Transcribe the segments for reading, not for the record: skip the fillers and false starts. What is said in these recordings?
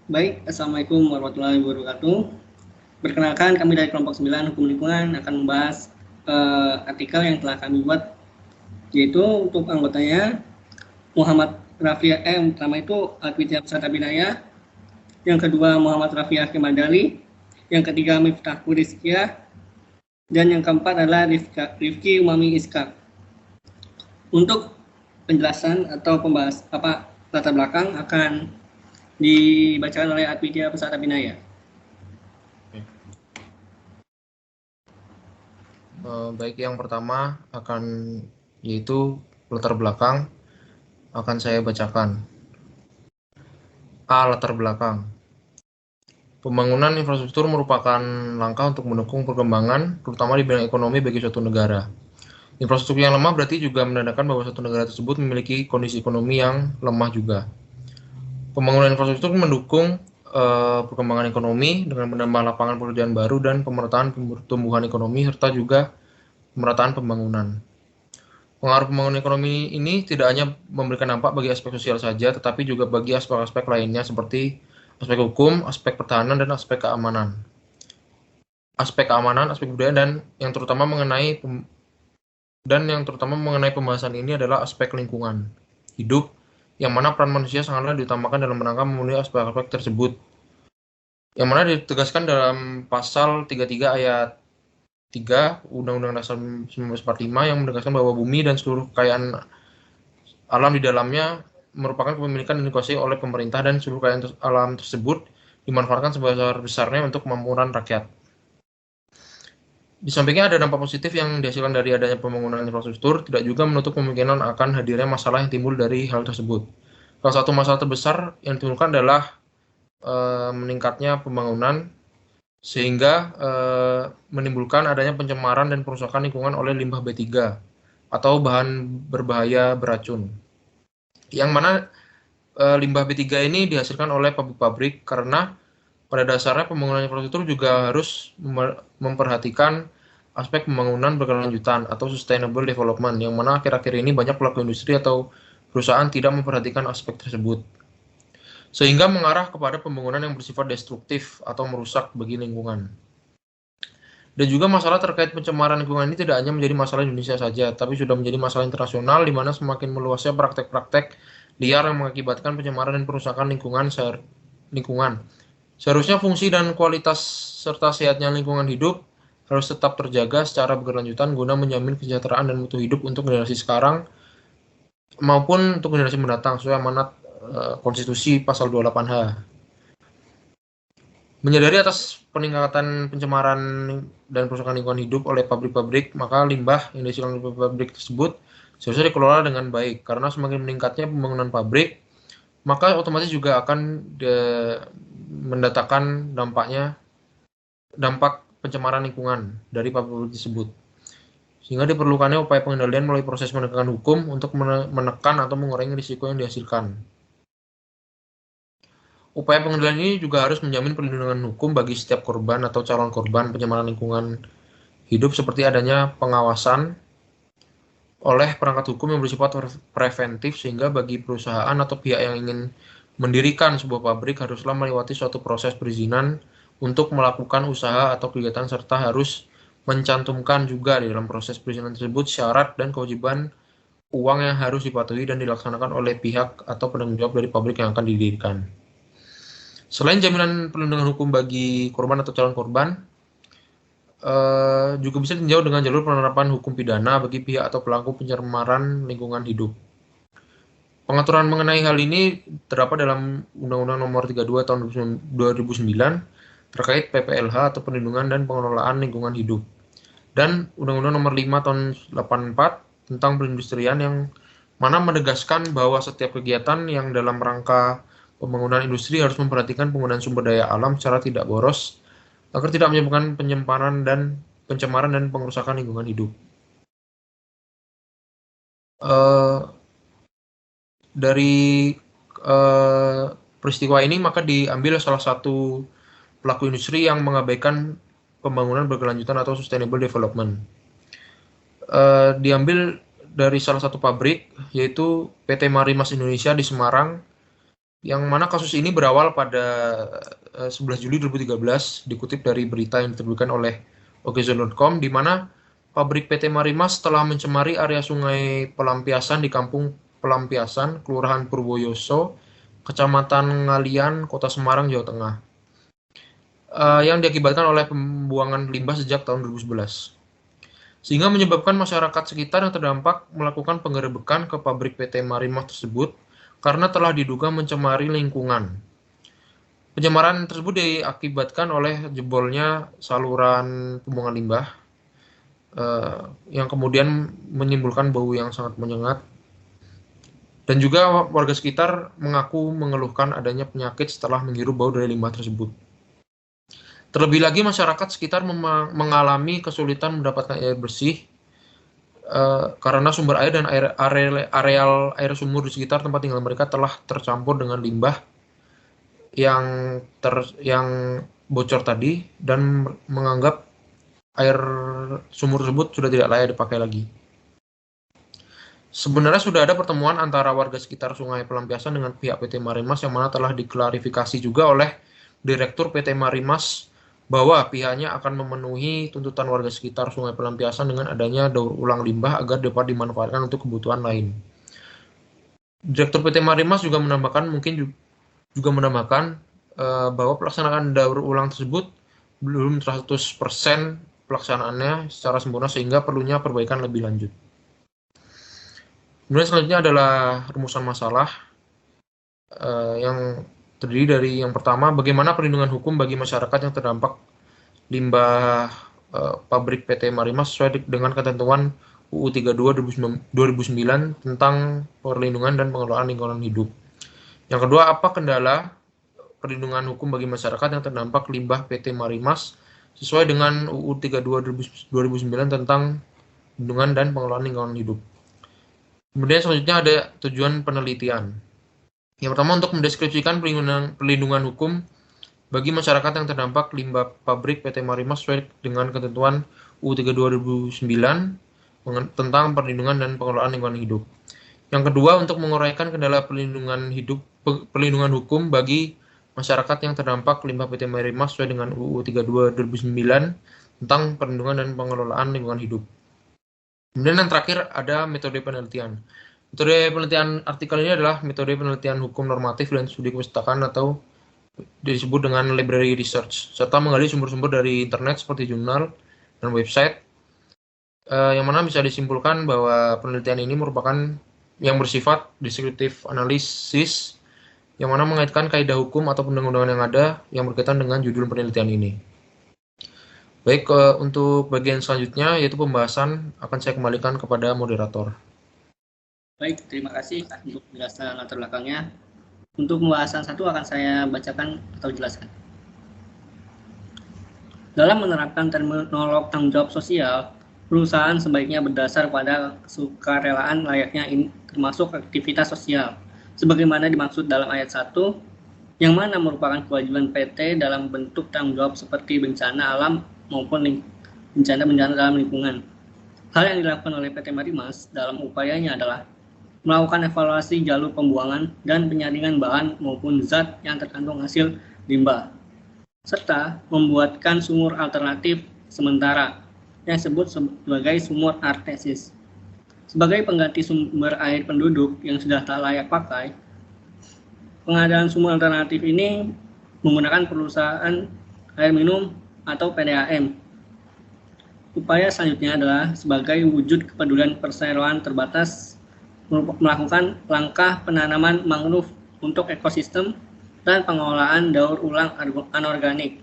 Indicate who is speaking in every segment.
Speaker 1: Baik, Assalamualaikum warahmatullahi wabarakatuh. Perkenalkan, kami dari kelompok 9 Hukum Lingkungan akan membahas artikel yang telah kami buat, yaitu untuk anggotanya Muhammad Rafi yang pertama itu Alkwitya Pesata Binaya, yang kedua Muhammad Rafi Hakim Madali, yang ketiga Miftah Kuriskia, dan yang keempat adalah Rifki Umami Iskak. Untuk penjelasan atau pembahas latar belakang akan dibacakan oleh Alkwitya Pesata Binaya.
Speaker 2: Baik, yang pertama yaitu latar belakang akan saya bacakan. A. Latar belakang. Pembangunan infrastruktur merupakan langkah untuk mendukung perkembangan, terutama di bidang ekonomi bagi suatu negara. Infrastruktur yang lemah berarti juga menandakan bahwa suatu negara tersebut memiliki kondisi ekonomi yang lemah juga. Pembangunan infrastruktur mendukung perkembangan ekonomi dengan menambah lapangan pekerjaan baru dan pemerataan pertumbuhan ekonomi serta juga pemerataan pembangunan. Pengaruh pembangunan ekonomi ini tidak hanya memberikan dampak bagi aspek sosial saja, tetapi juga bagi aspek-aspek lainnya seperti aspek hukum, aspek pertahanan, dan aspek keamanan. Aspek keamanan, aspek budaya, dan yang terutama mengenai pembahasan ini adalah aspek lingkungan hidup, yang mana peran manusia sangatlah diutamakan dalam rangka memenuhi aspek-aspek tersebut. Yang mana ditegaskan dalam pasal 33 ayat 3 Undang-Undang Dasar 1945 yang menegaskan bahwa bumi dan seluruh kekayaan alam di dalamnya merupakan kepemilikan dan dikuasai oleh pemerintah dan seluruh kekayaan alam tersebut dimanfaatkan sebesar-besarnya untuk kemakmuran rakyat. Di sampingnya ada dampak positif yang dihasilkan dari adanya pembangunan infrastruktur, tidak juga menutup kemungkinan akan hadirnya masalah yang timbul dari hal tersebut. Salah satu masalah terbesar yang ditimbulkan adalah meningkatnya pembangunan sehingga menimbulkan adanya pencemaran dan perusakan lingkungan oleh limbah B3 atau bahan berbahaya beracun. Yang mana limbah B3 ini dihasilkan oleh pabrik-pabrik karena pada dasarnya pembangunan infrastruktur juga harus memperhatikan aspek pembangunan berkelanjutan atau sustainable development, yang mana akhir-akhir ini banyak pelaku industri atau perusahaan tidak memperhatikan aspek tersebut, sehingga mengarah kepada pembangunan yang bersifat destruktif atau merusak bagi lingkungan. Dan juga masalah terkait pencemaran lingkungan ini tidak hanya menjadi masalah Indonesia saja, tapi sudah menjadi masalah internasional di mana semakin meluasnya praktek-praktek liar yang mengakibatkan pencemaran dan perusakan lingkungan. Seharusnya fungsi dan kualitas serta sehatnya lingkungan hidup harus tetap terjaga secara berkelanjutan guna menjamin kesejahteraan dan mutu hidup untuk generasi sekarang maupun untuk generasi mendatang sesuai amanat Konstitusi Pasal 28H. Menyadari atas peningkatan pencemaran dan perusakan lingkungan hidup oleh pabrik-pabrik, maka limbah yang dihasilkan oleh pabrik tersebut seharusnya dikelola dengan baik, karena semakin meningkatnya pembangunan pabrik, maka otomatis juga akan mendatangkan dampak pencemaran lingkungan dari pabrik tersebut. Sehingga diperlukannya upaya pengendalian melalui proses penegakan hukum untuk menekan atau mengurangi risiko yang dihasilkan. Upaya pengendalian ini juga harus menjamin perlindungan hukum bagi setiap korban atau calon korban pencemaran lingkungan hidup, seperti adanya pengawasan oleh perangkat hukum yang bersifat preventif, sehingga bagi perusahaan atau pihak yang ingin mendirikan sebuah pabrik haruslah melewati suatu proses perizinan untuk melakukan usaha atau kegiatan, serta harus mencantumkan juga di dalam proses perizinan tersebut syarat dan kewajiban uang yang harus dipatuhi dan dilaksanakan oleh pihak atau penanggung jawab dari pabrik yang akan didirikan. Selain jaminan perlindungan hukum bagi korban atau calon korban, juga bisa ditinjau dengan jalur penerapan hukum pidana bagi pihak atau pelaku pencemaran lingkungan hidup. Pengaturan mengenai hal ini terdapat dalam Undang-Undang Nomor 32 Tahun 2009 terkait PPLH atau Perlindungan dan Pengelolaan Lingkungan Hidup, dan Undang-Undang Nomor 5 Tahun 84 tentang perindustrian, yang mana menegaskan bahwa setiap kegiatan yang dalam rangka pembangunan industri harus memperhatikan penggunaan sumber daya alam secara tidak boros agar tidak menyebabkan pencemaran dan pengerusakan lingkungan hidup. Dari peristiwa ini maka diambil salah satu pelaku industri yang mengabaikan pembangunan berkelanjutan atau sustainable development. Diambil dari salah satu pabrik, yaitu PT Marimas Indonesia di Semarang, Yang mana kasus ini berawal pada 11 Juli 2013, dikutip dari berita yang diterbitkan oleh okezone.com, di mana pabrik PT Marimas telah mencemari area sungai pelampiasan di Kampung Pelampiasan, Kelurahan Purwoyoso, Kecamatan Ngalian, Kota Semarang, Jawa Tengah, yang diakibatkan oleh pembuangan limbah sejak tahun 2011. Sehingga menyebabkan masyarakat sekitar yang terdampak melakukan penggerebekan ke pabrik PT Marimas tersebut karena telah diduga mencemari lingkungan. Pencemaran tersebut diakibatkan oleh jebolnya saluran pembuangan limbah yang kemudian menimbulkan bau yang sangat menyengat. Dan juga warga sekitar mengaku mengeluhkan adanya penyakit setelah menghirup bau dari limbah tersebut. Terlebih lagi masyarakat sekitar mengalami kesulitan mendapatkan air bersih karena sumber air dan areal air sumur di sekitar tempat tinggal mereka telah tercampur dengan limbah yang bocor tadi dan menganggap air sumur tersebut sudah tidak layak dipakai lagi. Sebenarnya sudah ada pertemuan antara warga sekitar Sungai Pelampiasan dengan pihak PT Marimas yang mana telah diklarifikasi juga oleh Direktur PT Marimas bahwa pihaknya akan memenuhi tuntutan warga sekitar Sungai Pelampiasan dengan adanya daur ulang limbah agar dapat dimanfaatkan untuk kebutuhan lain. Direktur PT Marimas juga menambahkan bahwa pelaksanaan daur ulang tersebut belum 100% pelaksanaannya secara sempurna sehingga perlunya perbaikan lebih lanjut. Kemudian selanjutnya adalah rumusan masalah yang terdiri dari yang pertama, bagaimana perlindungan hukum bagi masyarakat yang terdampak limbah pabrik PT Marimas sesuai dengan ketentuan UU 32 2009 tentang perlindungan dan pengelolaan lingkungan hidup. Yang kedua, apa kendala perlindungan hukum bagi masyarakat yang terdampak limbah PT Marimas sesuai dengan UU 32 2009 tentang perlindungan dan pengelolaan lingkungan hidup. Kemudian selanjutnya ada tujuan penelitian. Yang pertama, untuk mendeskripsikan perlindungan hukum bagi masyarakat yang terdampak limbah pabrik PT Marimas sesuai dengan ketentuan UU 32 2009 tentang perlindungan dan pengelolaan lingkungan hidup. Yang kedua, untuk menguraikan kendala perlindungan hukum bagi masyarakat yang terdampak limbah PT Marimas sesuai dengan UU 32 2009 tentang perlindungan dan pengelolaan lingkungan hidup. Kemudian yang terakhir ada metode penelitian. Metode penelitian artikel ini adalah metode penelitian hukum normatif dan studi kepustakaan atau disebut dengan library research, serta menggali sumber-sumber dari internet seperti jurnal dan website, yang mana bisa disimpulkan bahwa penelitian ini merupakan yang bersifat descriptive analysis, yang mana mengaitkan kaidah hukum atau undang-undangan yang ada yang berkaitan dengan judul penelitian ini. Baik, untuk bagian selanjutnya yaitu pembahasan akan saya kembalikan kepada moderator.
Speaker 1: Baik, terima kasih untuk penjelasan latar belakangnya. Untuk pembahasan satu akan saya bacakan atau jelaskan. Dalam menerapkan terminologi tanggung jawab sosial, perusahaan sebaiknya berdasar pada kesukarelaan layaknya ini termasuk aktivitas sosial, sebagaimana dimaksud dalam ayat 1, yang mana merupakan kewajiban PT dalam bentuk tanggung jawab seperti bencana alam maupun bencana dalam lingkungan. Hal yang dilakukan oleh PT Marimas dalam upayanya adalah melakukan evaluasi jalur pembuangan dan penyaringan bahan maupun zat yang terkandung hasil limbah, serta membuatkan sumur alternatif sementara yang disebut sebagai sumur artesis. Sebagai pengganti sumber air penduduk yang sudah tak layak pakai, pengadaan sumur alternatif ini menggunakan perusahaan air minum atau PDAM. Upaya selanjutnya adalah sebagai wujud kepedulian perseroan terbatas melakukan langkah penanaman mangrove untuk ekosistem dan pengolahan daur ulang anorganik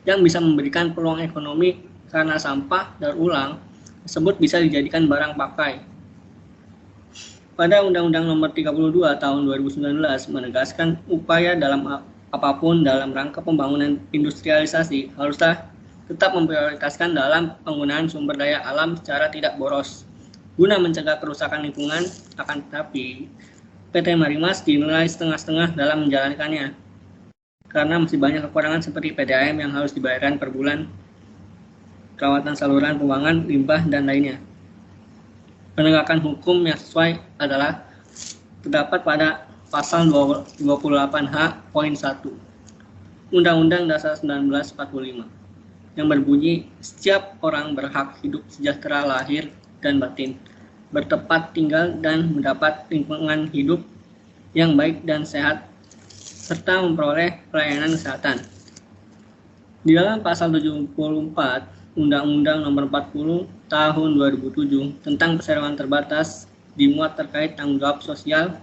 Speaker 1: yang bisa memberikan peluang ekonomi karena sampah daur ulang tersebut bisa dijadikan barang pakai. Pada Undang-Undang Nomor 32 Tahun 2019 menegaskan upaya dalam apapun dalam rangka pembangunan industrialisasi haruslah tetap memprioritaskan dalam penggunaan sumber daya alam secara tidak boros guna mencegah kerusakan lingkungan. Akan tetapi PT Marimas dinilai setengah-setengah dalam menjalankannya karena masih banyak kekurangan seperti PDAM yang harus dibayarkan per bulan, perawatan saluran pembuangan limbah dan lainnya. Penegakan hukum yang sesuai adalah terdapat pada Pasal 28H poin 1 Undang-Undang Dasar 1945 yang berbunyi setiap orang berhak hidup sejahtera lahir dan batin, bertempat tinggal dan mendapat lingkungan hidup yang baik dan sehat, serta memperoleh pelayanan kesehatan. Di dalam pasal 74 Undang-Undang Nomor 40 Tahun 2007 tentang perseroan terbatas dimuat terkait tanggung jawab sosial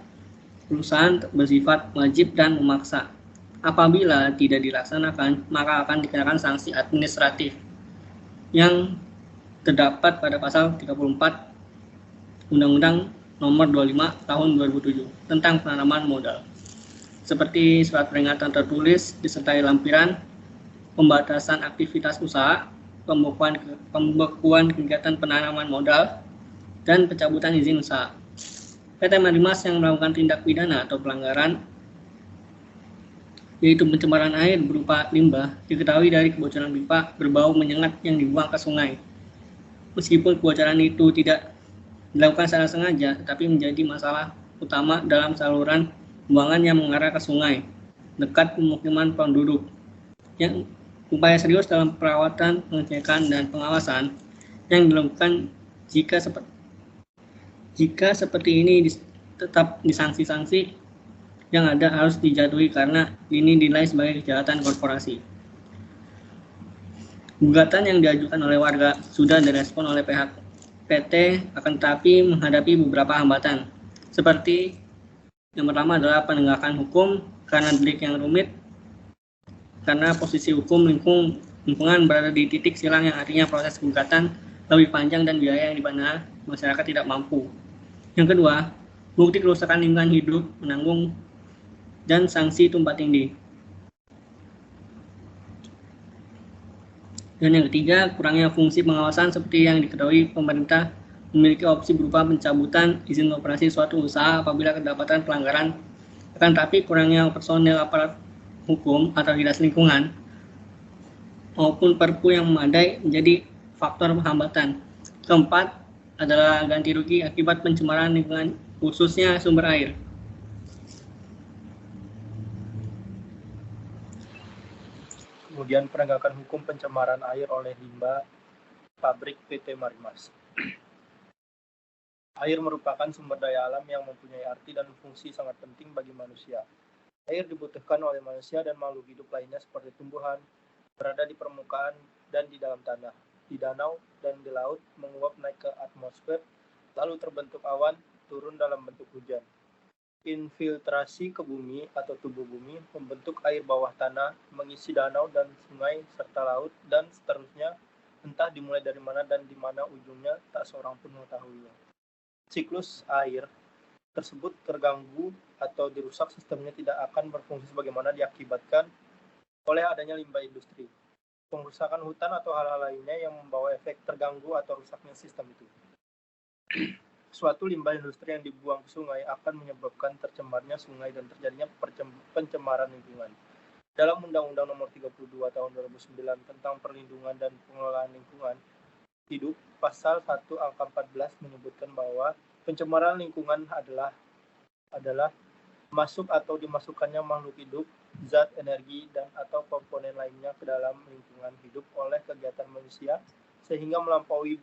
Speaker 1: perusahaan bersifat wajib dan memaksa. Apabila tidak dilaksanakan, maka akan dikenakan sanksi administratif yang terdapat pada pasal 34 Undang-Undang Nomor 25 Tahun 2007 tentang penanaman modal, seperti surat peringatan tertulis disertai lampiran, pembatasan aktivitas usaha, pembekuan kegiatan penanaman modal, dan pencabutan izin usaha. PT Marimas yang melakukan tindak pidana atau pelanggaran, yaitu pencemaran air berupa limbah, diketahui dari kebocoran pipa berbau menyengat yang dibuang ke sungai. Meskipun kebocoran itu tidak dilakukan secara sengaja, tetapi menjadi masalah utama dalam saluran pembuangan yang mengarah ke sungai, dekat pemukiman penduduk. Yang upaya serius dalam perawatan, pengecekan, dan pengawasan yang dilakukan jika seperti ini tetap disanksi-sanksi yang ada harus dijatuhi karena ini dinilai sebagai kejahatan korporasi. Gugatan yang diajukan oleh warga sudah direspon oleh pihak PT, akan tetapi menghadapi beberapa hambatan, seperti yang pertama adalah penegakan hukum karena delik yang rumit, karena posisi hukum lingkungan berada di titik silang yang artinya proses gugatan lebih panjang dan biaya yang dimana masyarakat tidak mampu. Yang kedua, bukti kerusakan lingkungan hidup menanggung dan sanksi tumpang tindih. Dan yang ketiga, kurangnya fungsi pengawasan seperti yang diketahui pemerintah memiliki opsi berupa pencabutan izin operasi suatu usaha apabila kedapatan pelanggaran, akan tetapi kurangnya personel aparat hukum atau dinas lingkungan maupun perpu yang memadai menjadi faktor hambatan. Keempat adalah ganti rugi akibat pencemaran lingkungan, khususnya sumber air.
Speaker 3: Kemudian penegakan hukum pencemaran air oleh limbah pabrik PT Marimas. Air merupakan sumber daya alam yang mempunyai arti dan fungsi sangat penting bagi manusia. Air dibutuhkan oleh manusia dan makhluk hidup lainnya seperti tumbuhan, berada di permukaan dan di dalam tanah, di danau dan di laut, menguap naik ke atmosfer, lalu terbentuk awan, turun dalam bentuk hujan. Infiltrasi ke bumi atau tubuh bumi, membentuk air bawah tanah, mengisi danau dan sungai serta laut, dan seterusnya, entah dimulai dari mana dan di mana ujungnya, tak seorang pun mengetahuinya. Siklus air tersebut terganggu atau dirusak, sistemnya tidak akan berfungsi sebagaimana diakibatkan oleh adanya limbah industri, pengrusakan hutan atau hal-hal lainnya yang membawa efek terganggu atau rusaknya sistem itu. Suatu limbah industri yang dibuang ke sungai akan menyebabkan tercemarnya sungai dan terjadinya pencemaran lingkungan. Dalam Undang-Undang Nomor 32 Tahun 2009 tentang Perlindungan dan Pengelolaan Lingkungan Hidup, Pasal 1 Angka 14 menyebutkan bahwa pencemaran lingkungan adalah masuk atau dimasukkannya makhluk hidup, zat, energi, dan atau komponen lainnya ke dalam lingkungan hidup oleh kegiatan manusia sehingga melampaui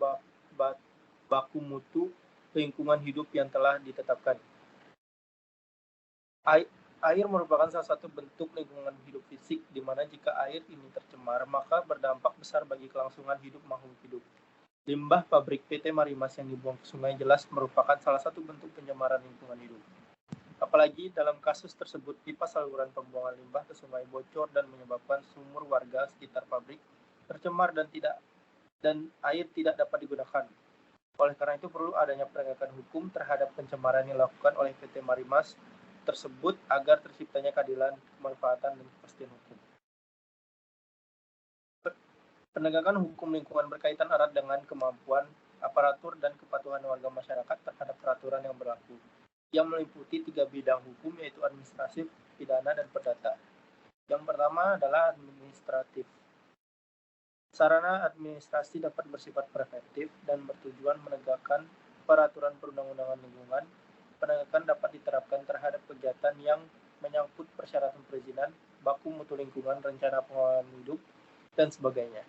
Speaker 3: baku mutu lingkungan hidup yang telah ditetapkan. Air merupakan salah satu bentuk lingkungan hidup fisik, di mana jika air ini tercemar, maka berdampak besar bagi kelangsungan hidup makhluk hidup. Limbah pabrik PT Marimas yang dibuang ke sungai jelas merupakan salah satu bentuk pencemaran lingkungan hidup. Apalagi dalam kasus tersebut, pipa saluran pembuangan limbah ke sungai bocor dan menyebabkan sumur warga sekitar pabrik tercemar dan air tidak dapat digunakan. Oleh karena itu perlu adanya penegakan hukum terhadap pencemaran yang dilakukan oleh PT Marimas tersebut agar terciptanya keadilan, kemanfaatan, dan kepastian hukum. Penegakan hukum lingkungan berkaitan erat dengan kemampuan, aparatur, dan kepatuhan warga masyarakat terhadap peraturan yang berlaku, yang meliputi 3 bidang hukum, yaitu administratif, pidana, dan perdata. Yang pertama adalah administratif. Sarana administrasi dapat bersifat preventif dan bertujuan menegakkan peraturan perundang-undangan lingkungan, penegakan dapat diterapkan terhadap kegiatan yang menyangkut persyaratan perizinan, baku mutu lingkungan, rencana pengelolaan hidup, dan sebagainya.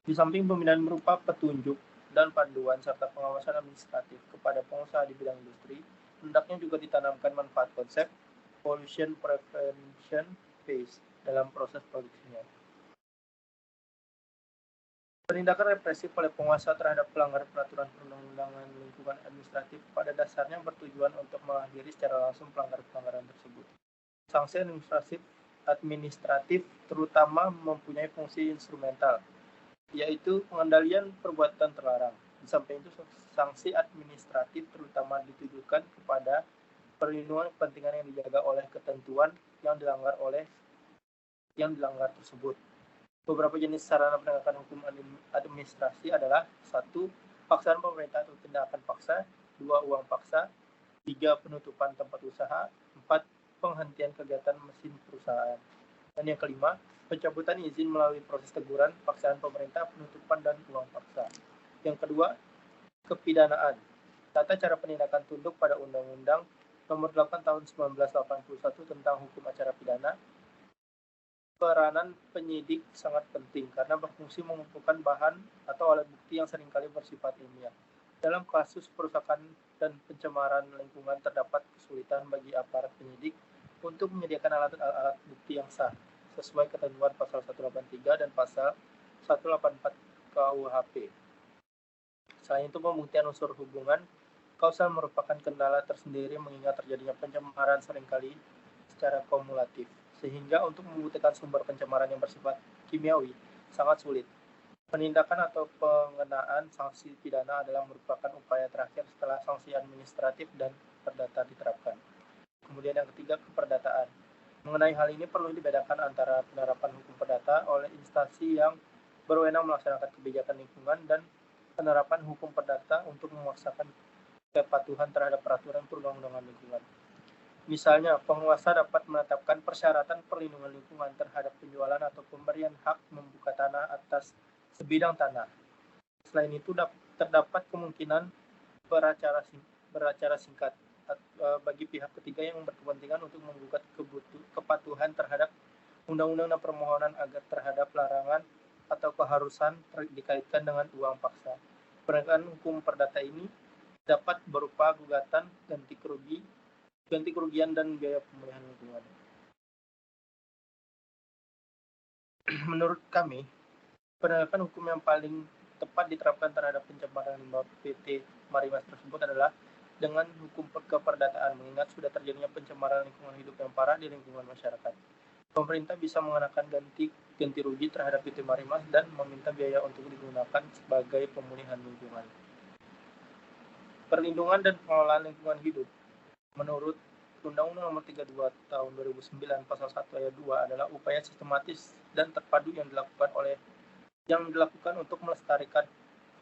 Speaker 3: Di samping pembinaan berupa petunjuk dan panduan serta pengawasan administratif kepada pengusaha di bidang industri, hendaknya juga ditanamkan manfaat konsep pollution prevention phase dalam proses produksinya. Penindakan represif oleh penguasa terhadap pelanggar peraturan perundang-undangan lingkungan administratif pada dasarnya bertujuan untuk mengakhiri secara langsung pelanggaran tersebut. Sanksi administratif terutama mempunyai fungsi instrumental, yaitu pengendalian perbuatan terlarang. Di samping itu, sanksi administratif terutama ditujukan kepada perlindungan kepentingan yang dijaga oleh ketentuan yang dilanggar tersebut. Beberapa jenis sarana penegakan hukum administrasi adalah 1. Paksaan pemerintah atau tindakan paksa, 2. Uang paksa, 3. Penutupan tempat usaha, 4. Penghentian kegiatan mesin perusahaan. Dan yang kelima, pencabutan izin melalui proses teguran, paksaan pemerintah, penutupan, dan uang paksa. Yang kedua, kepidanaan. Tata cara penindakan tunduk pada Undang-Undang Nomor 8 Tahun 1981 tentang Hukum Acara Pidana. Peranan penyidik sangat penting karena berfungsi mengumpulkan bahan atau alat bukti yang seringkali bersifat ilmiah. Dalam kasus perusakan dan pencemaran lingkungan terdapat kesulitan bagi aparat penyidik untuk menyediakan alat bukti yang sah sesuai ketentuan pasal 183 dan pasal 184 KUHP. Selain itu, pembuktian unsur hubungan kausal merupakan kendala tersendiri mengingat terjadinya pencemaran seringkali secara kumulatif, sehingga untuk membuktikan sumber pencemaran yang bersifat kimiawi sangat sulit. Penindakan atau pengenaan sanksi pidana adalah merupakan upaya terakhir setelah sanksi administratif dan perdata diterapkan. Kemudian yang ketiga, keperdataan. Mengenai hal ini perlu dibedakan antara penerapan hukum perdata oleh instansi yang berwenang melaksanakan kebijakan lingkungan dan penerapan hukum perdata untuk memaksakan kepatuhan terhadap peraturan perundang-undangan lingkungan. Misalnya, penguasa dapat menetapkan persyaratan perlindungan lingkungan terhadap penjualan atau pemberian hak membuka tanah atas sebidang tanah. Selain itu, terdapat kemungkinan beracara singkat bagi pihak ketiga yang berkepentingan untuk menggugat kepatuhan terhadap undang-undang dan permohonan agar terhadap larangan atau keharusan dikaitkan dengan uang paksa. Penegakan hukum perdata ini dapat berupa gugatan, ganti kerugian dan biaya pemulihan lingkungan. Menurut kami, penegakan hukum yang paling tepat diterapkan terhadap pencemaran limbah PT Marimas tersebut adalah dengan hukum keperdataan, mengingat sudah terjadinya pencemaran lingkungan hidup yang parah di lingkungan masyarakat. Pemerintah bisa mengenakan ganti rugi terhadap PT Marimas dan meminta biaya untuk digunakan sebagai pemulihan lingkungan. Perlindungan dan pengelolaan lingkungan hidup. Menurut Undang-Undang Nomor 32 Tahun 2009 Pasal 1 Ayat 2 adalah upaya sistematis dan terpadu yang dilakukan untuk melestarikan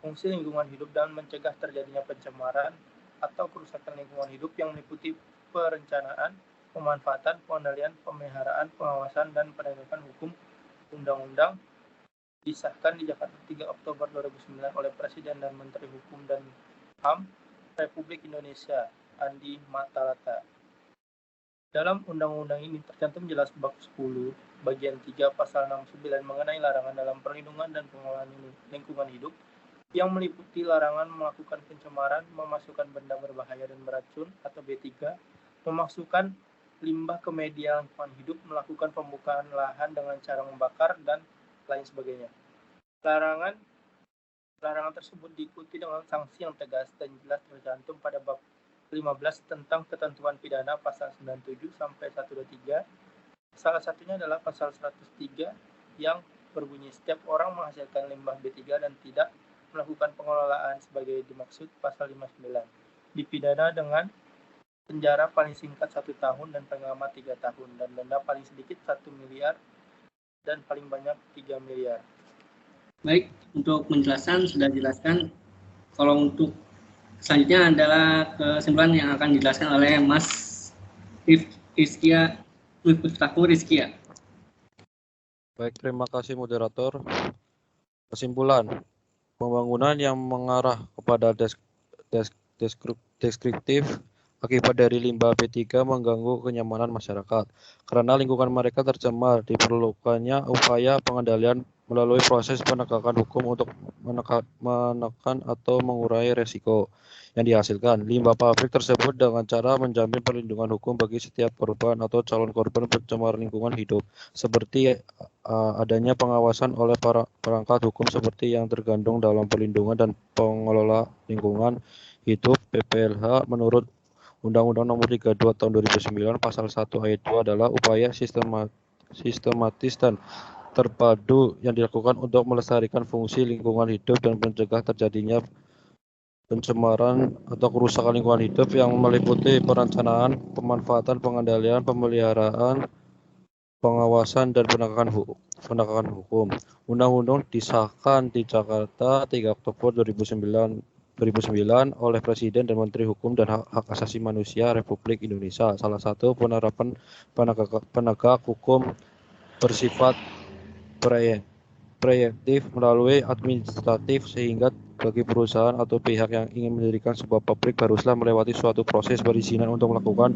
Speaker 3: fungsi lingkungan hidup dan mencegah terjadinya pencemaran atau kerusakan lingkungan hidup yang meliputi perencanaan, pemanfaatan, pengendalian, pemeliharaan, pengawasan, dan penegakan hukum. Undang-undang disahkan di Jakarta 3 Oktober 2009 oleh Presiden dan Menteri Hukum dan HAM Republik Indonesia Andi Matalata. Dalam undang-undang ini tercantum jelas bab 10 bagian 3 pasal 69 mengenai larangan dalam perlindungan dan pengelolaan lingkungan hidup yang meliputi larangan melakukan pencemaran, memasukkan benda berbahaya dan beracun atau B3, memasukkan limbah ke media lingkungan hidup, melakukan pembukaan lahan dengan cara membakar, dan lain sebagainya. Larangan tersebut diikuti dengan sanksi yang tegas dan jelas tercantum pada bab 15 tentang ketentuan pidana pasal 97 sampai 123. Salah satunya adalah pasal 103 yang berbunyi setiap orang menghasilkan limbah B3 dan tidak melakukan pengelolaan sebagai dimaksud pasal 59 dipidana dengan penjara paling singkat 1 tahun dan paling lama 3 tahun dan denda paling sedikit 1 miliar dan paling banyak 3 miliar.
Speaker 1: Baik, untuk penjelasan sudah dijelaskan. Kalau untuk selanjutnya adalah kesimpulan yang akan dijelaskan oleh Mas Rizkia.
Speaker 4: Baik, terima kasih moderator. Kesimpulan, pembangunan yang mengarah kepada deskriptif akibat dari limbah B3 mengganggu kenyamanan masyarakat. Karena lingkungan mereka tercemar, diperlukannya upaya pengendalian melalui proses penegakan hukum untuk menekan atau mengurangi resiko yang dihasilkan limbah pabrik tersebut dengan cara menjamin perlindungan hukum bagi setiap korban atau calon korban pencemaran lingkungan hidup, seperti adanya pengawasan oleh para perangkat hukum seperti yang tergandung dalam Perlindungan dan Pengelola Lingkungan Hidup (PPLH). Menurut Undang-Undang Nomor 32 Tahun 2009 Pasal 1 Ayat 2 adalah upaya sistematis dan terpadu yang dilakukan untuk melestarikan fungsi lingkungan hidup dan mencegah terjadinya pencemaran atau kerusakan lingkungan hidup yang meliputi perencanaan, pemanfaatan, pengendalian, pemeliharaan, pengawasan, dan penegakan hukum. Undang-undang disahkan di Jakarta 3 Oktober 2009 oleh Presiden dan Menteri Hukum dan Hak Asasi Manusia Republik Indonesia. Salah satu penerapan penegak hukum bersifat preemptif melalui administratif, sehingga bagi perusahaan atau pihak yang ingin mendirikan sebuah pabrik haruslah melewati suatu proses perizinan untuk melakukan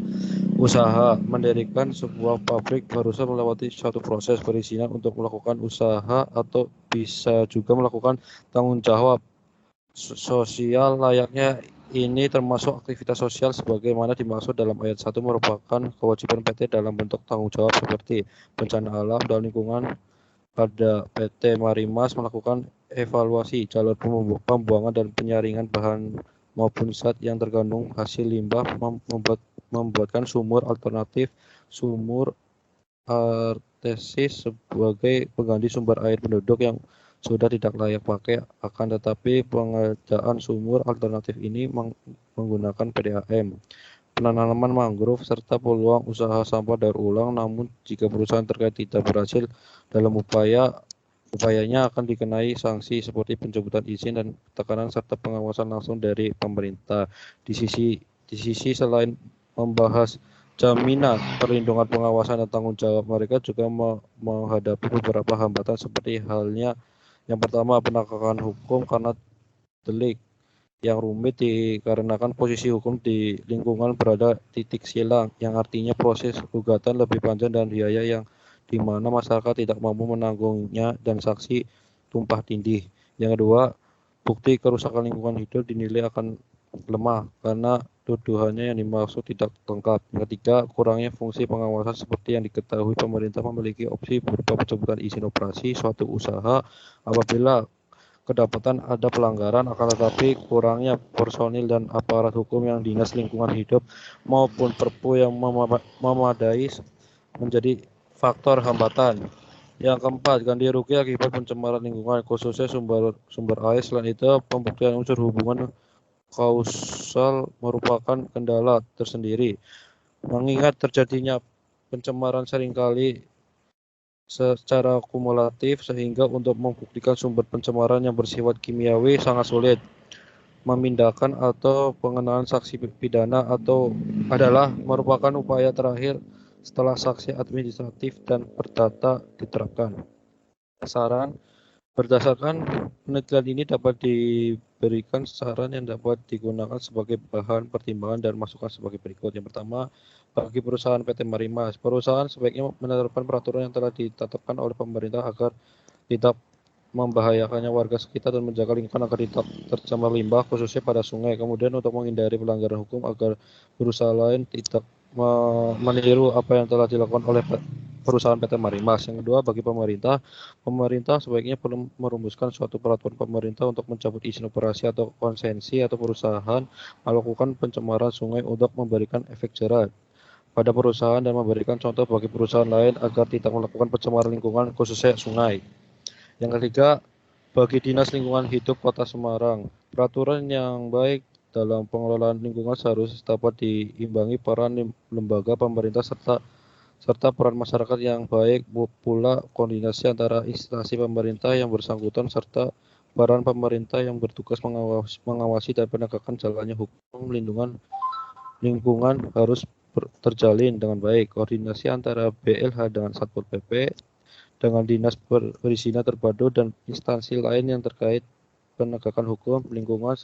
Speaker 4: usaha. Mendirikan sebuah pabrik haruslah melewati suatu proses perizinan untuk melakukan usaha atau bisa juga melakukan tanggung jawab sosial layaknya. Ini termasuk aktivitas sosial sebagaimana dimaksud dalam ayat 1 merupakan kewajiban PT dalam bentuk tanggung jawab seperti bencana alam dan lingkungan. Pada PT Marimas melakukan evaluasi jalur pembuangan dan penyaringan bahan maupun zat yang terkandung hasil limbah, membuatkan sumur alternatif sumur artesis sebagai pengganti sumber air penduduk yang sudah tidak layak pakai. Akan tetapi pengadaan sumur alternatif ini menggunakan PDAM, penanaman mangrove, serta peluang usaha sampah daur ulang. Namun jika perusahaan terkait tidak berhasil dalam upayanya akan dikenai sanksi seperti pencabutan izin dan tekanan serta pengawasan langsung dari pemerintah. Di sisi selain membahas jaminan, perlindungan, pengawasan, dan tanggung jawab, mereka juga menghadapi beberapa hambatan seperti halnya yang pertama, penegakan hukum karena delik yang rumit dikarenakan posisi hukum di lingkungan berada titik silang, yang artinya proses gugatan lebih panjang dan biaya yang di mana masyarakat tidak mampu menanggungnya dan saksi tumpah tindih. Yang kedua, bukti kerusakan lingkungan hidup dinilai akan lemah karena tuduhannya yang dimaksud tidak lengkap. Yang ketiga, kurangnya fungsi pengawasan seperti yang diketahui pemerintah memiliki opsi berupa pencabutan izin operasi suatu usaha apabila kedapatan ada pelanggaran, akan tetapi kurangnya personil dan aparat hukum yang Dinas Lingkungan Hidup maupun Perpu yang memadai menjadi faktor hambatan. Yang keempat, ganti rugi akibat pencemaran lingkungan, khususnya sumber air. Selain itu, pembuktian unsur hubungan kausal merupakan kendala tersendiri, mengingat terjadinya pencemaran seringkali secara kumulatif, sehingga untuk membuktikan sumber pencemaran yang bersifat kimiawi sangat sulit. Memindahkan atau pengenalan saksi pidana atau adalah merupakan upaya terakhir setelah sanksi administratif dan perdata diterapkan. Saran berdasarkan penelitian ini dapat diberikan saran yang dapat digunakan sebagai bahan pertimbangan dan masukan sebagai berikut. Yang pertama, bagi perusahaan PT Marimas, perusahaan sebaiknya menerapkan peraturan yang telah ditetapkan oleh pemerintah agar tidak membahayakannya warga sekitar dan menjaga lingkungan agar tidak tercemar limbah, khususnya pada sungai. Kemudian untuk menghindari pelanggaran hukum agar perusahaan lain tidak meniru apa yang telah dilakukan oleh perusahaan PT Marimas. Yang kedua, bagi pemerintah sebaiknya perlu merumuskan suatu peraturan pemerintah untuk mencabut izin operasi atau konsensi atau perusahaan melakukan pencemaran sungai untuk memberikan efek jerah pada perusahaan dan memberikan contoh bagi perusahaan lain agar tidak melakukan pencemaran lingkungan khususnya sungai. Yang ketiga, bagi Dinas Lingkungan Hidup Kota Semarang, peraturan yang baik dalam pengelolaan lingkungan seharusnya dapat diimbangi peran lembaga pemerintah serta peran masyarakat yang baik, pula koordinasi antara instansi pemerintah yang bersangkutan serta peran pemerintah yang bertugas mengawasi dan penegakan jalannya hukum melindungi lingkungan harus terjalin dengan baik. Koordinasi antara BLH dengan Satpol PP, dengan Dinas Perizinan Terpadu dan instansi lain yang terkait penegakan hukum lingkungan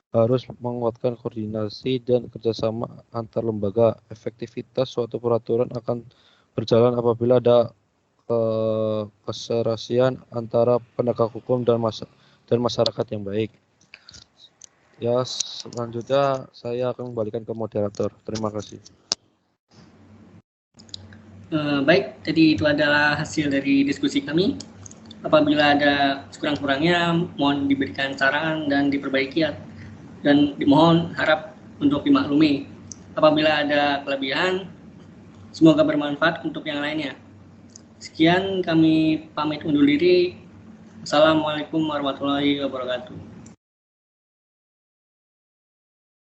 Speaker 4: harus menguatkan koordinasi dan kerjasama antar lembaga. Efektivitas suatu peraturan akan berjalan apabila ada keserasian antara penegak hukum dan masyarakat yang baik. Ya, selanjutnya saya akan kembalikan ke moderator. Terima kasih.
Speaker 1: Baik, jadi itu adalah hasil dari diskusi kami. Apabila ada kurang-kurangnya, mohon diberikan saran dan diperbaiki, dan dimohon harap untuk dimaklumi. Apabila ada kelebihan, semoga bermanfaat untuk yang lainnya. Sekian, kami pamit undur diri. Assalamualaikum warahmatullahi wabarakatuh.